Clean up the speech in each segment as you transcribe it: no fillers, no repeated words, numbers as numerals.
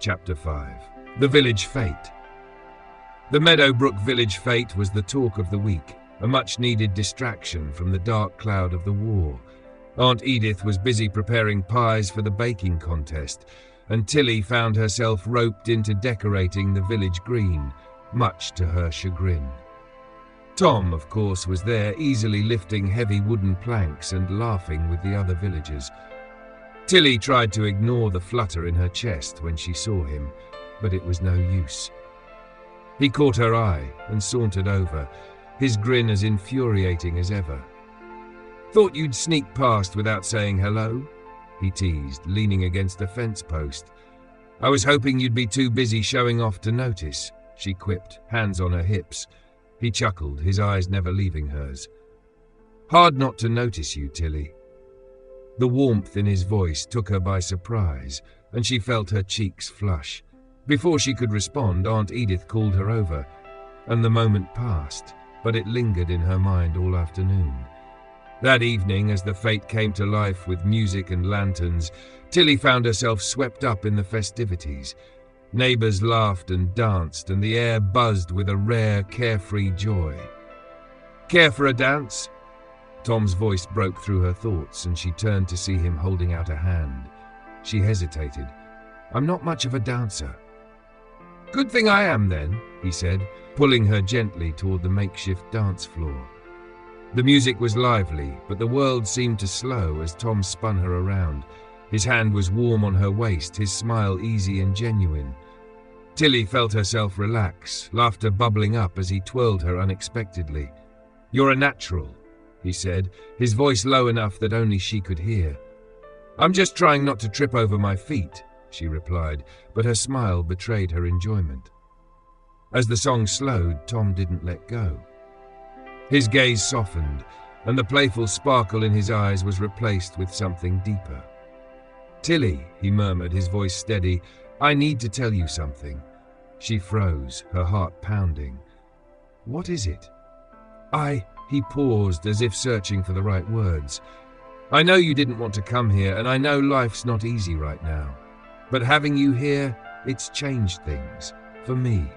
Chapter 5. The Village Fete. The Meadowbrook village fete was the talk of the week, a much-needed distraction from the dark cloud of the war. Aunt Edith was busy preparing pies for the baking contest, and Tilly found herself roped into decorating the village green, much to her chagrin. Tom, of course, was there, easily lifting heavy wooden planks and laughing with the other villagers. Tilly tried to ignore the flutter in her chest when she saw him, but it was no use. He caught her eye and sauntered over, his grin as infuriating as ever. "Thought you'd sneak past without saying hello?" he teased, leaning against a fence post. "I was hoping you'd be too busy showing off to notice," she quipped, hands on her hips. He chuckled, his eyes never leaving hers. "Hard not to notice you, Tilly." The warmth in his voice took her by surprise, and she felt her cheeks flush. Before she could respond, Aunt Edith called her over, and the moment passed, but it lingered in her mind all afternoon. That evening, as the fete came to life with music and lanterns, Tilly found herself swept up in the festivities. Neighbors laughed and danced, and the air buzzed with a rare, carefree joy. "Care for a dance?" Tom's voice broke through her thoughts, and she turned to see him holding out a hand. She hesitated. "I'm not much of a dancer." "Good thing I am, then," he said, pulling her gently toward the makeshift dance floor. The music was lively, but the world seemed to slow as Tom spun her around. His hand was warm on her waist, his smile easy and genuine. Tilly felt herself relax, laughter bubbling up as he twirled her unexpectedly. "You're a natural," he said, his voice low enough that only she could hear. "I'm just trying not to trip over my feet," she replied, but her smile betrayed her enjoyment. As the song slowed, Tom didn't let go. His gaze softened, and the playful sparkle in his eyes was replaced with something deeper. "Tilly," he murmured, his voice steady, "I need to tell you something." She froze, her heart pounding. "What is it?" He paused, as if searching for the right words. "I know you didn't want to come here, and I know life's not easy right now. But having you here, it's changed things. For me."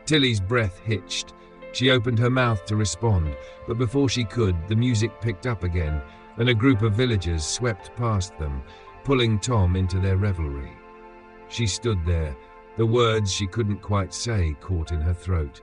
Tilly's breath hitched. She opened her mouth to respond, but before she could, the music picked up again, and a group of villagers swept past them, pulling Tom into their revelry. She stood there, the words she couldn't quite say caught in her throat.